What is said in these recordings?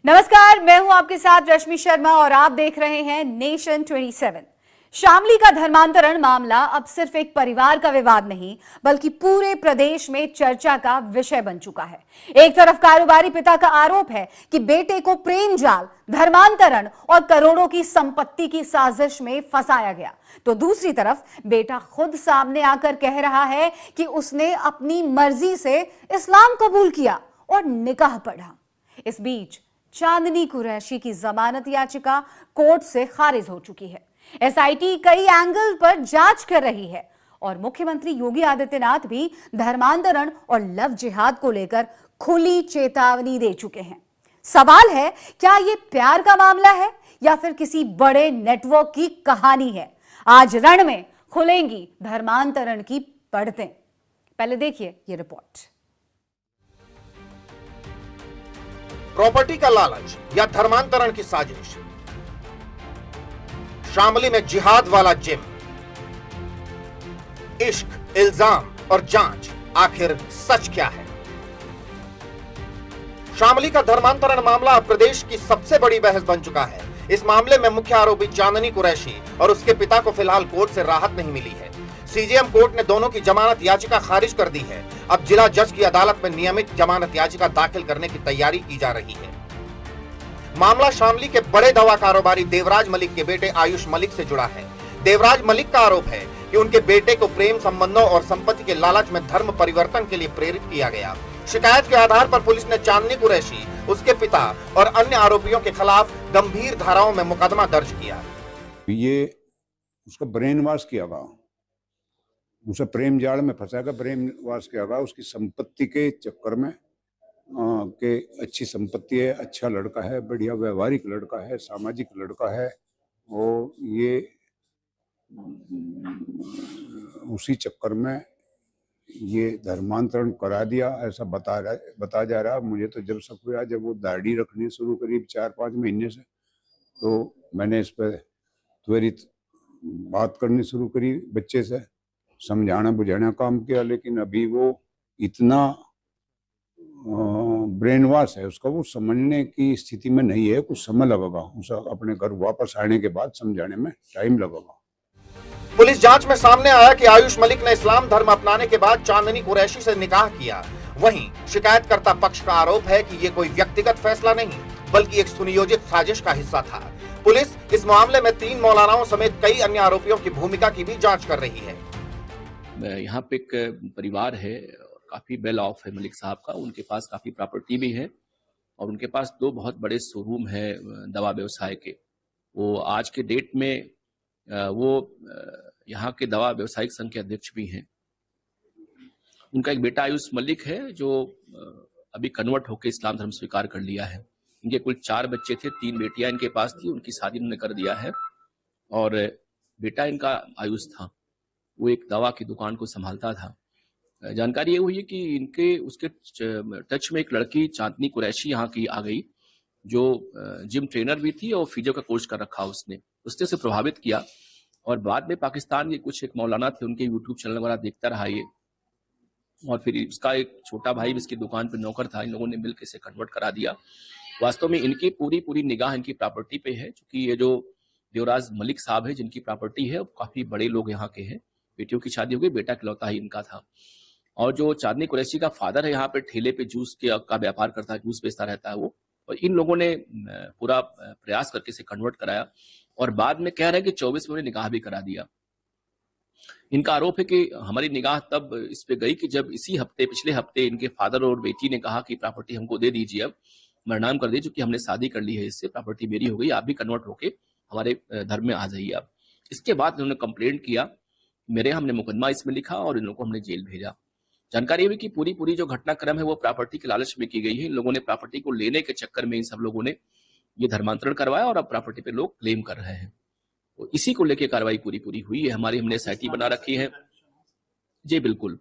नमस्कार, मैं हूं आपके साथ रश्मि शर्मा और आप देख रहे हैं नेशन 27। शामली का धर्मांतरण मामला अब सिर्फ एक परिवार का विवाद नहीं, बल्कि पूरे प्रदेश में चर्चा का विषय बन चुका है। एक तरफ कारोबारी पिता का आरोप है कि बेटे को प्रेम जाल, धर्मांतरण और करोड़ों की संपत्ति की साजिश में फंसाया गया, तो दूसरी तरफ बेटा खुद सामने आकर कह रहा है कि उसने अपनी मर्जी से इस्लाम कबूल किया और निकाह पढ़ा। इस बीच चांदनी कुरैशी की जमानत याचिका कोर्ट से खारिज हो चुकी है। एसआईटी कई एंगल पर जांच कर रही है और मुख्यमंत्री योगी आदित्यनाथ भी धर्मांतरण और लव जिहाद को लेकर खुली चेतावनी दे चुके हैं। सवाल है, क्या यह प्यार का मामला है या फिर किसी बड़े नेटवर्क की कहानी है? आज रण में खुलेंगी धर्मांतरण की पड़तें। पहले देखिए ये रिपोर्ट। प्रॉपर्टी का लालच या धर्मांतरण की साजिश, शामली में जिहाद वाला जिम, इश्क, इल्जाम और जांच, आखिर सच क्या है? शामली का धर्मांतरण मामला अब प्रदेश की सबसे बड़ी बहस बन चुका है। इस मामले में मुख्य आरोपी चांदनी कुरैशी और उसके पिता को फिलहाल कोर्ट से राहत नहीं मिली है। सीजेएम कोर्ट ने दोनों की जमानत याचिका खारिज कर दी है। अब जिला जज की अदालत में नियमित जमानत याचिका दाखिल करने की तैयारी की जा रही है। मामला शामली के बड़े दवा कारोबारी देवराज मलिक के बेटे आयुष मलिक से जुड़ा है। देवराज मलिक का आरोप है कि उनके बेटे को प्रेम संबंधों और संपत्ति के लालच में धर्म परिवर्तन के लिए प्रेरित किया गया। शिकायत के आधार पर पुलिस ने चांदनी कुरैशी, उसके पिता और अन्य आरोपियों के खिलाफ गंभीर धाराओं में मुकदमा दर्ज किया। ये उसका ब्रेन वॉश किया गया, उसे प्रेम जाल में फंसाकर प्रेम वास किया गया। उसकी संपत्ति के चक्कर में के अच्छी संपत्ति है, अच्छा लड़का है, बढ़िया व्यवहारिक लड़का है, सामाजिक लड़का है, और ये उसी चक्कर में ये धर्मांतरण करा दिया, ऐसा बता जा रहा। मुझे तो जब शक हुआ, जब वो दाढ़ी रखनी शुरू करी 4-5 महीने से, तो मैंने इस पर त्वरित बात करनी शुरू करी, बच्चे से समझाना बुझाना काम किया। लेकिन अभी वो इतना ब्रेन वॉश है उसका, वो समझने की स्थिति में नहीं है। कुछ समय लगेगा उसे अपने घर वापस आने के बाद, समझाने में टाइम लगेगा। पुलिस जांच में सामने आया कि आयुष मलिक ने इस्लाम धर्म अपनाने के बाद चांदनी कुरैशी से निकाह किया। वहीं शिकायतकर्ता पक्ष का आरोप है कि ये कोई व्यक्तिगत फैसला नहीं, बल्कि एक सुनियोजित साजिश का हिस्सा था। पुलिस इस मामले में 3 मौलानाओं समेत कई अन्य आरोपियों की भूमिका की भी जांच कर रही है। यहाँ पे एक परिवार है, काफी वेल ऑफ है मलिक साहब का, उनके पास काफी प्रॉपर्टी भी है और उनके पास 2 बहुत बड़े शोरूम है दवा व्यवसाय के। वो आज के डेट में वो यहाँ के दवा व्यवसायिक संघ के अध्यक्ष भी हैं। उनका एक बेटा आयुष मलिक है जो अभी कन्वर्ट होकर इस्लाम धर्म स्वीकार कर लिया है। इनके कुल 4 बच्चे थे, 3 बेटियां इनके पास थी, उनकी शादी उन्होंने कर दिया है और बेटा इनका आयुष था, वो एक दवा की दुकान को संभालता था। जानकारी ये हुई है कि इनके उसके टच में एक लड़की चांदनी कुरैशी यहाँ की आ गई, जो जिम ट्रेनर भी थी और फिजियो का कोर्स कर रखा उसने उसे प्रभावित किया। और बाद में पाकिस्तान के कुछ एक मौलाना थे, उनके यूट्यूब चैनल वगैरह देखता रहा ये, और फिर इसका एक छोटा भाई भी इसकी दुकान पर नौकर था, इन लोगों ने मिलकर इसे कन्वर्ट करा दिया। वास्तव में इनकी पूरी निगाह इनकी प्रॉपर्टी पे है, क्योंकि ये जो देवराज मलिक साहब है जिनकी प्रॉपर्टी है, काफी बड़े लोग यहाँ के हैं, बेटियों की शादी हो गई, बेटा इकलौता ही इनका था। और जो चांदनी कुरैशी का फादर है यहाँ पे ठेले पे जूस का व्यापार करता है, जूस बेचता रहता है वो, और इन लोगों ने पूरा प्रयास करके इसे कन्वर्ट कराया और बाद में कह रहे हैं कि 24 में उन्हें निकाह भी करा दिया। इनका आरोप है कि हमारी निगाह तब इस पे गई कि जब इसी हफ्ते, पिछले हफ्ते इनके फादर और बेटी ने कहा कि प्रॉपर्टी हमको दे दीजिए, अब मरनाम कर दीजिए, क्योंकि हमने शादी कर ली है, इससे प्रॉपर्टी मेरी हो गई, आप भी कन्वर्ट होके हमारे धर्म में आ जाइए आप। इसके बाद इन्होंने कंप्लेंट किया, मेरे हमने मुकदमा इसमें लिखा और इन लोगों को हमने जेल भेजा। जानकारी हुई कि पूरी जो घटनाक्रम है वो प्रॉपर्टी के लालच में की गई है। इन लोगों ने प्रॉपर्टी को लेने के चक्कर में इन सब लोगों ने ये धर्मांतरण करवाया और अब प्रॉपर्टी पे लोग क्लेम कर रहे हैं। तो इसी को लेकर कार्रवाई पूरी हुई है। हमने एसआईटी बना रखी है। जी बिल्कुल,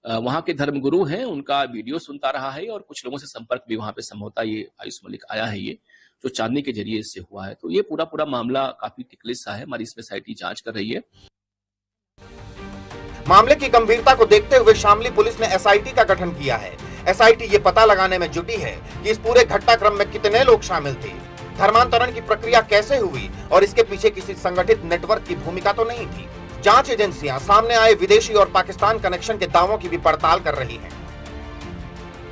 वहाँ के धर्मगुरु हैं, उनका वीडियो सुनता रहा है और कुछ लोगों से संपर्क भी वहाँ पे संभवतः ये आयुष मलिक आया है, ये जो चांदनी के जरिए इससे हुआ है। तो ये पूरा मामला काफी टिकलिस सा है। हमारी इसमें एसआईटी जांच कर रही है। मामले की गंभीरता को देखते हुए शामली पुलिस ने एसआईटी का गठन किया है। एसआईटी ये पता लगाने में जुटी है कि इस पूरे घटनाक्रम में कितने लोग शामिल थे, धर्मांतरण की प्रक्रिया कैसे हुई और इसके पीछे किसी संगठित नेटवर्क की भूमिका तो नहीं थी। जांच एजेंसियां सामने आए विदेशी और पाकिस्तान कनेक्शन के दावों की भी पड़ताल कर रही हैं।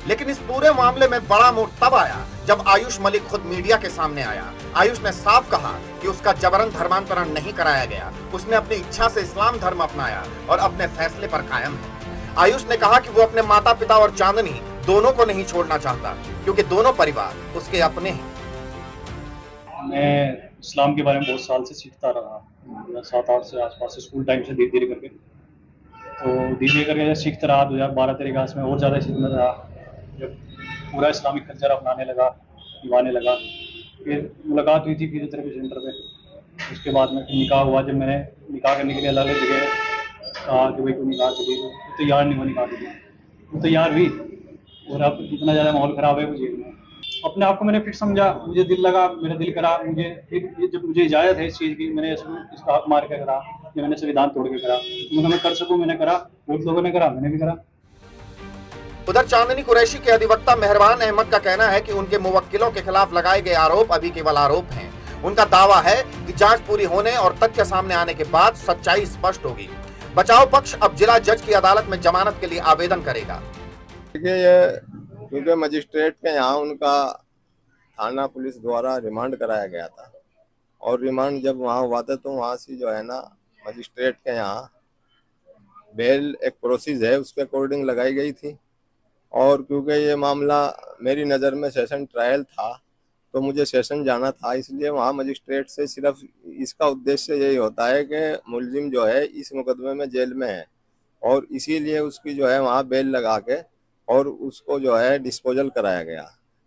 लेकिन इस पूरे मामले में बड़ा मोड़ तब आया जब आयुष मलिक खुद मीडिया के सामने आया। आयुष ने साफ कहा कि उसका जबरन धर्मांतरण नहीं कराया गया, उसने अपनी इच्छा से इस्लाम धर्म अपनाया और अपने फैसले पर कायम है। आयुष ने कहा कि वो अपने माता पिता और चांदनी दोनों को नहीं छोड़ना चाहता, क्योंकि दोनों परिवार उसके अपने हैं। मैं इस्लाम के बारे में बहुत साल से सीखता रहा, 7-8 से आसपास से, स्कूल टाइम से धीरे धीरे करके, तो धीरे करके सीखता रहा। 2012-13 क्लास में और ज़्यादा सीखना रहा, जब पूरा इस्लामिक कल्चर अपनाने लगा, निभाने लगा। फिर मुलाकात हुई थी फिजियोथेरेपी सेंटर पे, उसके बाद में निकाह हुआ। जब मैंने निकाह करने के लिए अलग अलग जगह कहा कि भाई कोई निकाह के लिए, तो तैयार नहीं हुआ निकाह के लिए, वो तैयार हुई और अब इतना ज़्यादा माहौल ख़राब है वो जेल में। अपने आप को मैंने फिर समझा, मुझे दिल लगा, मेरा दिल करा, मुझे फिर जब मुझे इजाज़त है इस चीज़ की, मैंने इसका हक मार के करा, या मैंने संविधान तोड़ के करा, तो मैं कर सकूँ मैंने करा, बहुत लोगों ने करा, मैंने भी करा। उधर चांदनी कुरैशी के अधिवक्ता मेहरबान अहमद का कहना है कि उनके मुवक्किलों के खिलाफ लगाए गए आरोप अभी केवल आरोप हैं। उनका दावा है कि जांच पूरी होने और तथ्य सामने आने के बाद सच्चाई स्पष्ट होगी। बचाव पक्ष अब जिला जज की अदालत में जमानत के लिए आवेदन करेगा। ये क्योंकि मजिस्ट्रेट के यहाँ उनका थाना पुलिस द्वारा रिमांड कराया गया था, और रिमांड जब वहाँ हुआ था तो वहाँ से जो है ना मजिस्ट्रेट के यहाँ बेल एक प्रोसेस है उसके अकॉर्डिंग लगाई गई थी। और क्योंकि ये मामला मेरी नज़र में सेशन ट्रायल था तो मुझे सेशन जाना था, इसलिए वहाँ मजिस्ट्रेट से सिर्फ इसका उद्देश्य यही होता है कि मुलजिम जो है इस मुकदमे में जेल में है, और इसीलिए उसकी जो है वहाँ बेल लगा के और उसको जो है डिस्पोजल कराया गया।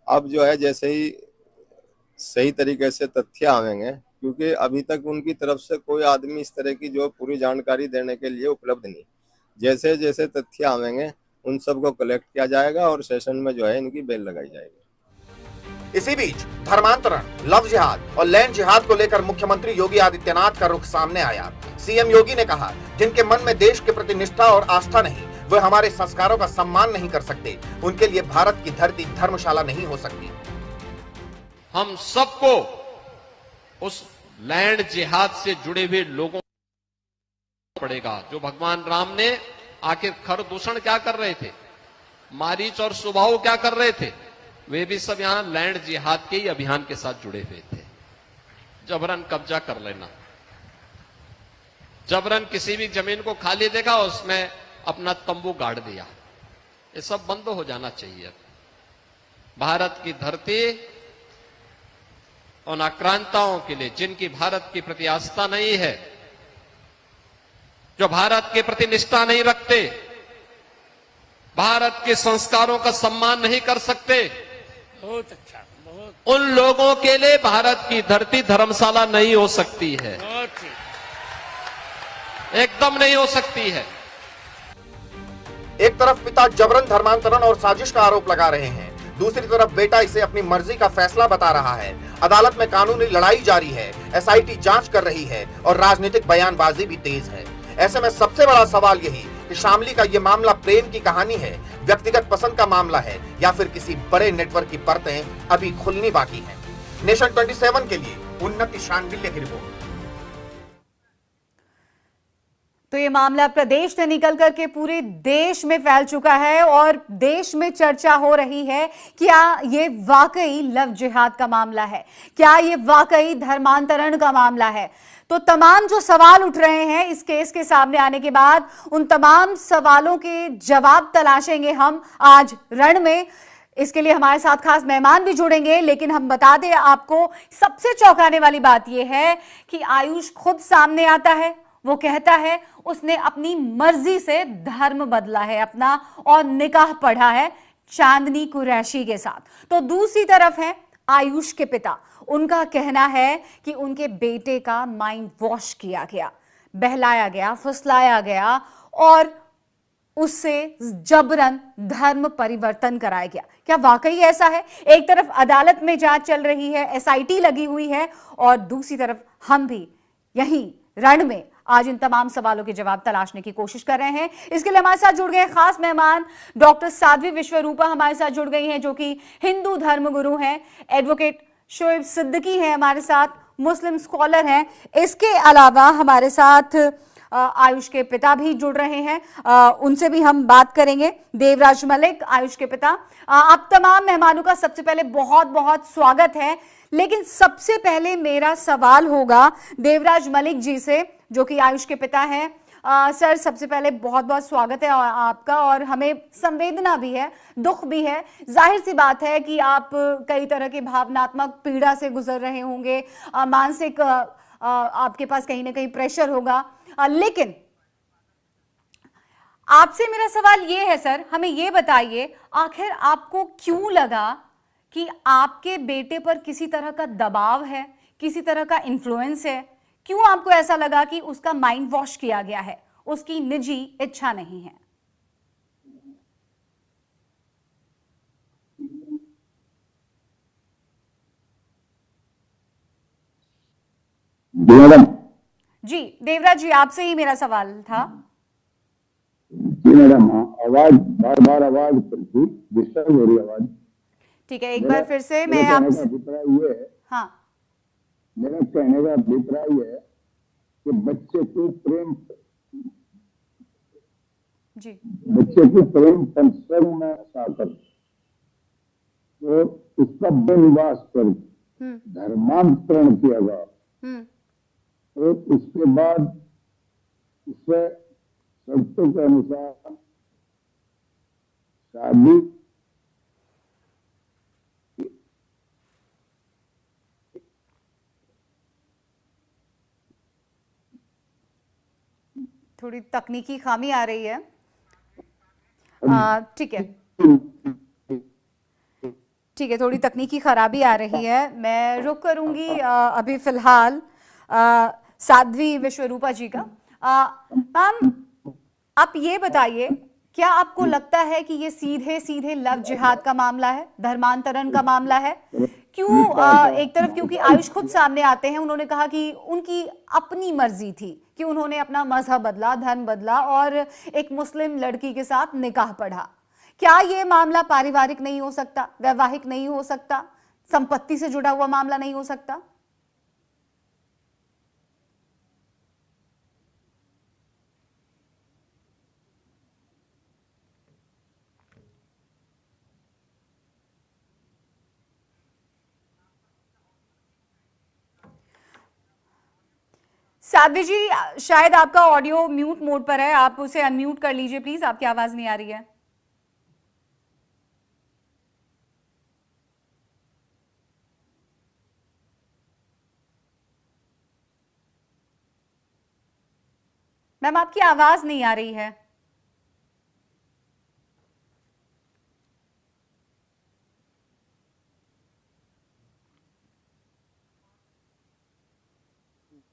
अब जो है जैसे ही सही तरीके से तथ्य आवेंगे, क्योंकि अभी तक उनकी तरफ से कोई आदमी इस तरह की जो पूरी जानकारी देने के लिए उपलब्ध नहीं, जैसे जैसे तथ्य आवेंगे उन सबको कलेक्ट किया जाएगा और सेशन में जो है इनकी बेल लगाई जाएगी। इसी बीच धर्मांतरण, लव जिहाद और लैंड जिहाद को लेकर मुख्यमंत्री योगी आदित्यनाथ का रुख सामने आया। सीएम योगी ने कहा, जिनके मन में देश के प्रति निष्ठा और आस्था नहीं, वे हमारे संस्कारों का सम्मान नहीं कर सकते, उनके लिए भारत की धरती धर्मशाला नहीं हो सकती। हम सबको उस लैंड जिहाद से जुड़े हुए लोगों को पड़ेगा। जो भगवान राम ने आखिर खर दूषण क्या कर रहे थे, मारीच और सुबाहु क्या कर रहे थे, वे भी सब यहां लैंड जिहाद के ही अभियान के साथ जुड़े हुए थे। जबरन कब्जा कर लेना, जबरन किसी भी जमीन को खाली देखा उसमें अपना तंबू गाड़ दिया, ये सब बंद हो जाना चाहिए। भारत की धरती उन आक्रांताओं के लिए जिनकी भारत के प्रति आस्था नहीं है, जो भारत के प्रति निष्ठा नहीं रखते, भारत के संस्कारों का सम्मान नहीं कर सकते, बहुत अच्छा, बहुत, उन लोगों के लिए भारत की धरती धर्मशाला नहीं हो सकती है, एकदम नहीं हो सकती है। एक तरफ पिता जबरन धर्मांतरण और साजिश का आरोप लगा रहे हैं, दूसरी तरफ बेटा इसे अपनी मर्जी का फैसला बता रहा है। अदालत में कानूनी लड़ाई जारी है, एसआईटी जांच कर रही है और राजनीतिक बयानबाजी भी तेज है। ऐसे में सबसे बड़ा सवाल यही कि शामली का ये मामला प्रेम की कहानी है, व्यक्तिगत पसंद का मामला है, या फिर किसी बड़े नेटवर्क की परतें अभी खुलनी बाकी हैं। नेशन 27 के लिए उन्नति शांडिल्य की रिपोर्ट। तो ये मामला प्रदेश से निकल करके पूरे देश में फैल चुका है और देश में चर्चा हो रही है, क्या ये वाकई लव जिहाद का मामला है, क्या ये वाकई धर्मांतरण का मामला है। तो तमाम जो सवाल उठ रहे हैं इस केस के सामने आने के बाद, उन तमाम सवालों के जवाब तलाशेंगे हम आज रण में। इसके लिए हमारे साथ खास मेहमान भी जुड़ेंगे, लेकिन हम बता दें आपको, सबसे चौंकाने वाली बात यह है कि आयुष खुद सामने आता है, वो कहता है उसने अपनी मर्जी से धर्म बदला है अपना और निकाह पढ़ा है चांदनी कुरैशी के साथ। तो दूसरी तरफ है आयुष के पिता, उनका कहना है कि उनके बेटे का माइंड वॉश किया गया, बहलाया गया, फुसलाया गया और उससे जबरन धर्म परिवर्तन कराया गया। क्या वाकई ऐसा है? एक तरफ अदालत में जांच चल रही है, एसआईटी लगी हुई है, और दूसरी तरफ हम भी यहीं रण में आज इन तमाम सवालों के जवाब तलाशने की कोशिश कर रहे हैं। इसके लिए हमारे साथ जुड़ गए खास मेहमान डॉक्टर साध्वी विश्वरूपा हमारे साथ जुड़ गई हैं, जो कि हिंदू धर्मगुरु हैं। एडवोकेट शोएब सिद्दीकी हैं हमारे साथ, मुस्लिम स्कॉलर हैं। इसके अलावा हमारे साथ आयुष के पिता भी जुड़ रहे हैं, उनसे भी हम बात करेंगे। देवराज मलिक, आयुष के पिता। आप तमाम मेहमानों का सबसे पहले बहुत बहुत स्वागत है। लेकिन सबसे पहले मेरा सवाल होगा देवराज मलिक जी से, जो कि आयुष के पिता हैं। सर, सबसे पहले बहुत बहुत स्वागत है आपका, और हमें संवेदना भी है, दुख भी है। जाहिर सी बात है कि आप कई तरह की भावनात्मक पीड़ा से गुजर रहे होंगे, मानसिक आपके पास कहीं ना कहीं प्रेशर होगा। लेकिन आपसे मेरा सवाल ये है सर, हमें ये बताइए आखिर आपको क्यों लगा कि आपके बेटे पर किसी तरह का दबाव है, किसी तरह का इन्फ्लुएंस है? क्यों आपको ऐसा लगा कि उसका माइंड वॉश किया गया है, उसकी निजी इच्छा नहीं है? मैडम जी देवराज जी, आपसे ही मेरा सवाल था। जी मैडम, आवाज बार बार आवाज डिस्टर्ब हो रही है आवाज। ठीक है, एक बार फिर से मैं आपसे, अभिप्राय ये है, हाँ, मेरा कहने का अभिप्राय ये है कि बच्चे को प्रेम संसर्ग में आकर तो उसका वनवास कर धर्मांतरण किया गया, तो उसके बाद उससे शर्तों के अनुसार शादी थोड़ी तकनीकी खामी आ रही है। ठीक है, ठीक है, थोड़ी तकनीकी खराबी आ रही है, मैं रुक करूंगी अभी फिलहाल साध्वी विश्वरूपा जी का। मैम, आप ये बताइए, क्या आपको लगता है कि ये सीधे सीधे लव जिहाद का मामला है, धर्मांतरण का मामला है? क्यों? एक तरफ क्योंकि आयुष खुद सामने आते हैं, उन्होंने कहा कि उनकी अपनी मर्जी थी कि उन्होंने अपना मजहब बदला, धर्म बदला और एक मुस्लिम लड़की के साथ निकाह पढ़ा। क्या ये मामला पारिवारिक नहीं हो सकता, वैवाहिक नहीं हो सकता, संपत्ति से जुड़ा हुआ मामला नहीं हो सकता? साध्वी जी, शायद आपका ऑडियो म्यूट मोड पर है, आप उसे अनम्यूट कर लीजिए प्लीज, आपकी आवाज नहीं आ रही है। मैम, आपकी आवाज नहीं आ रही है।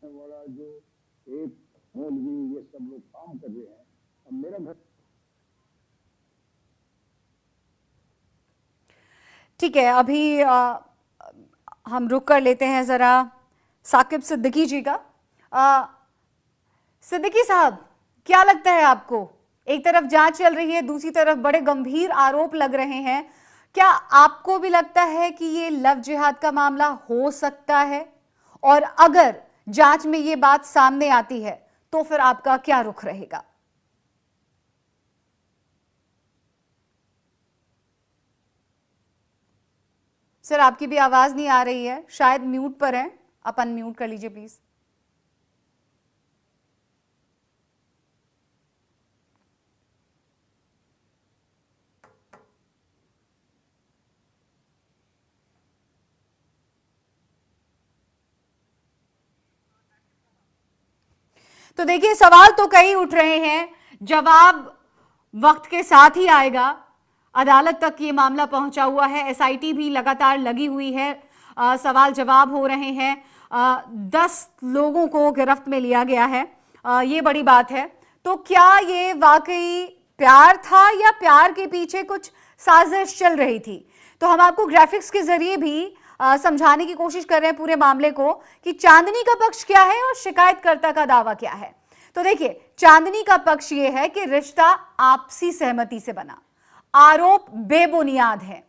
वाला जो एक मौलवी ये सब लोग काम कर रहे हैं, अब मेरा घर। ठीक है, अभी हम रुक कर लेते हैं जरा साकिब सिद्दीकी जी का। सिद्दीकी साहब, क्या लगता है आपको? एक तरफ जांच चल रही है, दूसरी तरफ बड़े गंभीर आरोप लग रहे हैं। क्या आपको भी लगता है कि ये लव जिहाद का मामला हो सकता है? और अगर जांच में ये बात सामने आती है तो फिर आपका क्या रुख रहेगा? सर, आपकी भी आवाज नहीं आ रही है, शायद म्यूट पर है, आप अनम्यूट कर लीजिए प्लीज। तो देखिए, सवाल तो कई उठ रहे हैं, जवाब वक्त के साथ ही आएगा। अदालत तक ये मामला पहुंचा हुआ है, एसआईटी भी लगातार लगी हुई है, सवाल जवाब हो रहे हैं। 10 लोगों को गिरफ्त में लिया गया है, ये बड़ी बात है। तो क्या ये वाकई प्यार था या प्यार के पीछे कुछ साजिश चल रही थी? तो हम आपको ग्राफिक्स के जरिए भी समझाने की कोशिश कर रहे हैं पूरे मामले को कि चांदनी का पक्ष क्या है और शिकायतकर्ता का दावा क्या है। तो देखिए, चांदनी का पक्ष यह है कि रिश्ता आपसी सहमति से बना, आरोप बेबुनियाद है,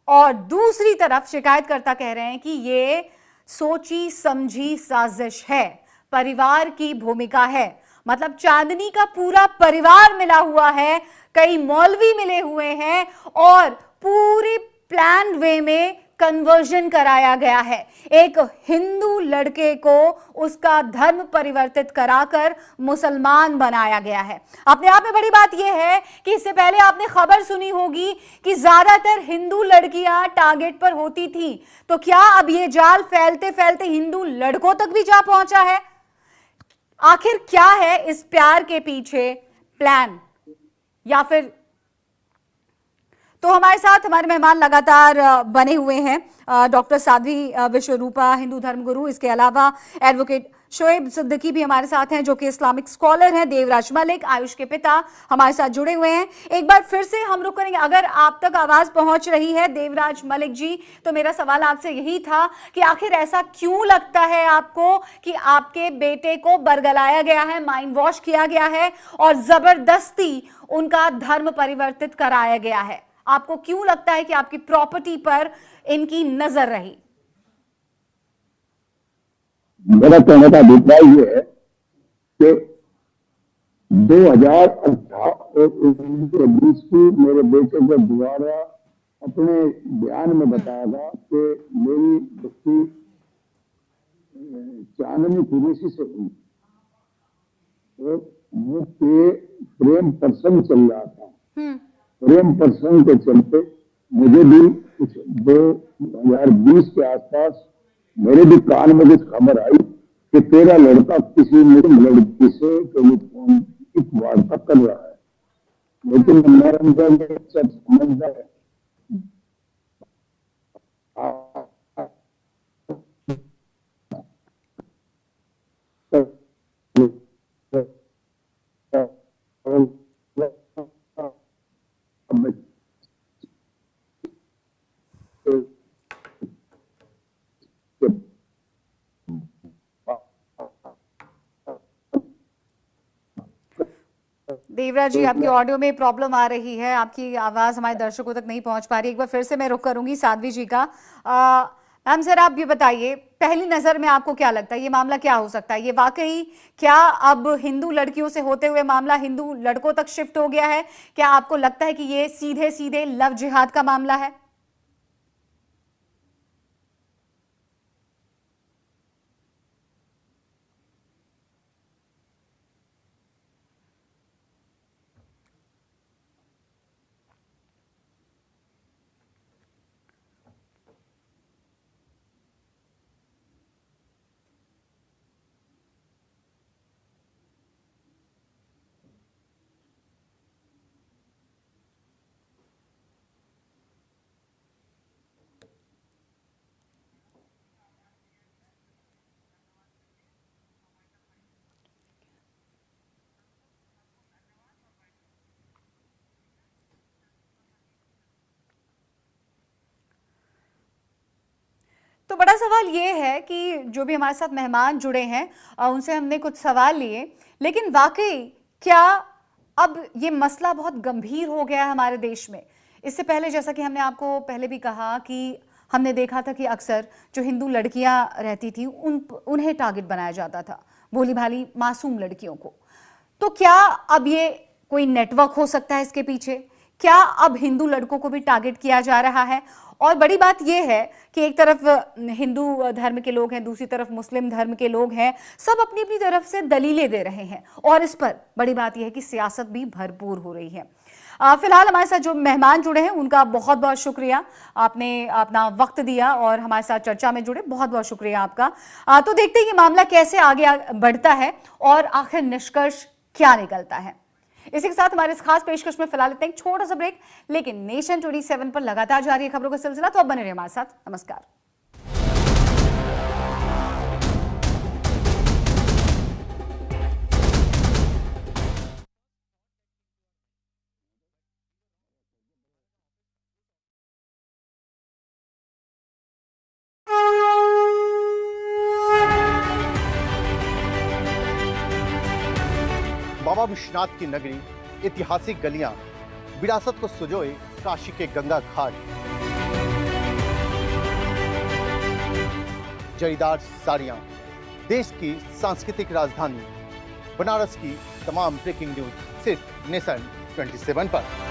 और दूसरी तरफ शिकायतकर्ता कह रहे हैं कि यह सोची समझी साजिश है, परिवार की भूमिका है। मतलब चांदनी का पूरा परिवार मिला हुआ है, कई मौलवी मिले हुए हैं और पूरे प्लान वे में कन्वर्जन कराया गया है। एक हिंदू लड़के को उसका धर्म परिवर्तित कराकर मुसलमान बनाया गया है। अपने आप में बड़ी बात यह है कि इससे पहले आपने खबर सुनी होगी कि ज्यादातर हिंदू लड़कियां टारगेट पर होती थी, तो क्या अब यह जाल फैलते फैलते हिंदू लड़कों तक भी जा पहुंचा है? आखिर क्या है इस प्यार के पीछे प्लान? या फिर तो हमारे साथ हमारे मेहमान लगातार बने हुए हैं। डॉक्टर साध्वी विश्वरूपा, हिंदू धर्मगुरु, इसके अलावा एडवोकेट शोएब सिद्दीकी भी हमारे साथ हैं, जो कि इस्लामिक स्कॉलर हैं। देवराज मलिक, आयुष के पिता, हमारे साथ जुड़े हुए हैं। एक बार फिर से हम रुक करेंगे, अगर आप तक आवाज पहुंच रही है देवराज मलिक जी, तो मेरा सवाल आपसे यही था कि आखिर ऐसा क्यों लगता है आपको कि आपके बेटे को बरगलाया गया है, माइंड वॉश किया गया है और जबरदस्ती उनका धर्म परिवर्तित कराया गया है? आपको क्यों लगता है कि आपकी प्रॉपर्टी पर इनकी नजर रही? मेरा कहने का अभिप्राय ये है कि 2018 और 2020 की मेरे बेटे के द्वारा अपने बयान में बताया था कि मेरी बच्ची चांदनी कुरैशी से हुई और वो प्रेम प्रसंग चल रहा था। प्रेम प्रसंग के चलते मुझे भी कुछ 2020 के आसपास मेरे भी कान में कुछ खबर आई कि तेरा लड़का किसी मुस्लिम लड़की से टेलीफोन की वार्ता कर रहा है, लेकिन मेरे अंदर सब समझदार है। देवराज जी, आपकी ऑडियो में प्रॉब्लम आ रही है, आपकी आवाज हमारे दर्शकों तक नहीं पहुंच पा रही। एक बार फिर से मैं रुख करूंगी साध्वी जी का। मैम सर, आप ये बताइए, पहली नजर में आपको क्या लगता है ये मामला क्या हो सकता है? ये वाकई क्या अब हिंदू लड़कियों से होते हुए मामला हिंदू लड़कों तक शिफ्ट हो गया है? क्या आपको लगता है कि ये सीधे सीधे लव जिहाद का मामला है? तो बड़ा सवाल ये है कि जो भी हमारे साथ मेहमान जुड़े हैं उनसे हमने कुछ सवाल लिए, लेकिन वाकई क्या अब ये मसला बहुत गंभीर हो गया है हमारे देश में? इससे पहले जैसा कि हमने आपको पहले भी कहा कि हमने देखा था कि अक्सर जो हिंदू लड़कियां रहती थी उन्हें टारगेट बनाया जाता था, भोली भाली मासूम लड़कियों को। तो क्या अब ये कोई नेटवर्क हो सकता है इसके पीछे? क्या अब हिंदू लड़कों को भी टारगेट किया जा रहा है? और बड़ी बात यह है कि एक तरफ हिंदू धर्म के लोग हैं, दूसरी तरफ मुस्लिम धर्म के लोग हैं, सब अपनी अपनी तरफ से दलीलें दे रहे हैं और इस पर बड़ी बात यह है कि सियासत भी भरपूर हो रही है। फिलहाल हमारे साथ जो मेहमान जुड़े हैं उनका बहुत बहुत शुक्रिया, आपने अपना वक्त दिया और हमारे साथ चर्चा में जुड़े, बहुत बहुत शुक्रिया आपका। तो देखते हैं कि मामला कैसे आगे बढ़ता है और आखिर निष्कर्ष क्या निकलता है। इसी के साथ हमारे इस खास पेशकश में फिलहाल इतना एक छोटा सा ब्रेक, लेकिन नेशन 27 पर लगातार जारी है खबरों का सिलसिला, तो अब बने रहिए हमारे साथ। नमस्कार। बाबा विश्वनाथ की नगरी, ऐतिहासिक गलियां, विरासत को सुजोए काशी के गंगा घाट, जरीदार साड़ियां, देश की सांस्कृतिक राजधानी बनारस की तमाम ब्रेकिंग न्यूज सिर्फ नेशन 27 पर।